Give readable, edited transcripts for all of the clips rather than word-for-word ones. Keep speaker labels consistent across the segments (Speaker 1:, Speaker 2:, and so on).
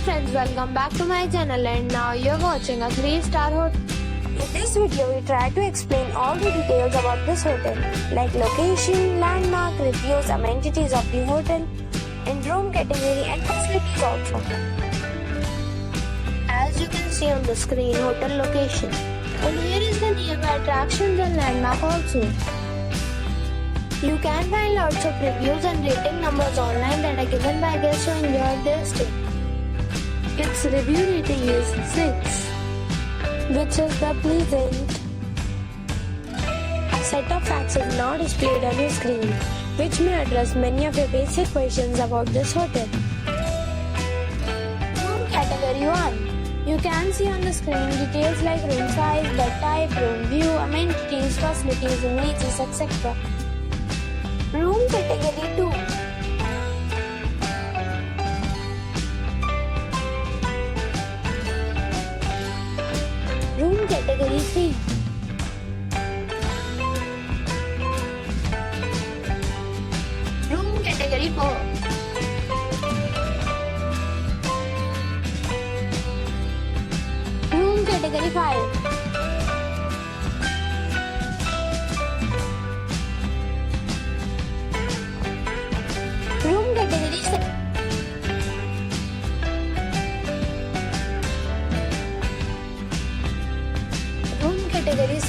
Speaker 1: friends, welcome back to my channel and now you're watching a 3-star hotel.
Speaker 2: In this video, we try to explain all the details about this hotel, like location, landmark, reviews, amenities of the hotel, and room category and facilities also.
Speaker 1: As you can see on the screen, hotel location. And here is the nearby attractions and landmark also. You can find lots of reviews and rating numbers online that are given by guests who enjoyed their stay. Its review rating is 6,
Speaker 2: Which is the pleasant. A set of facts is now displayed on your screen, which may address many of your basic questions about this hotel.
Speaker 1: room category 1. You can see on the screen details like room size, bed type, room view, amenities, facilities, images, etc.
Speaker 2: Room category 2.
Speaker 1: Room category 3. Room category 4. Room category 5. Room category 6. Room category 7.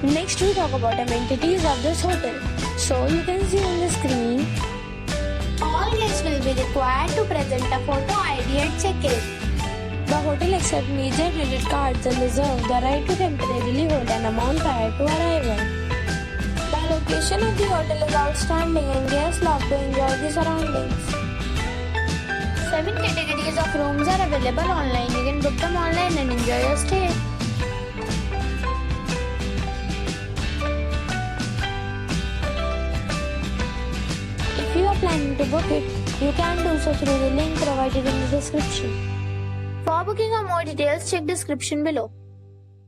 Speaker 2: Next, we talk about amenities of this hotel. So, you can see on the screen.
Speaker 1: All guests will be required to present a photo ID at check-in.
Speaker 2: The hotel accepts major credit cards and reserves the right to temporarily hold an amount prior to arrival.
Speaker 1: The location of the hotel is outstanding and guests love to enjoy the surroundings. 7 categories of rooms are available online. You can book them online and enjoy your stay.
Speaker 2: If you are planning to book it, you can do so through the link provided in the description.
Speaker 1: For booking or more details, check description below.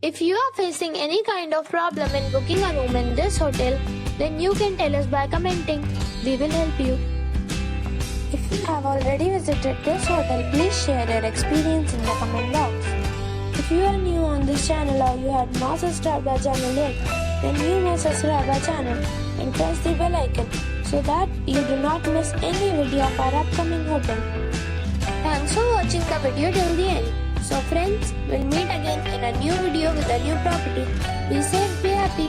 Speaker 1: If you are facing any kind of problem in booking a room in this hotel, then you can tell us by commenting. We will help you.
Speaker 2: If you have already visited this hotel, please share your experience in the comment box. If you are new on this channel or you have not subscribed our channel yet, then you must subscribe our channel and press the bell icon so that you do not miss any video of our upcoming hotel.
Speaker 1: Thanks for watching the video till the end. So friends, we'll meet again in a new video with a new property. Be safe, be happy.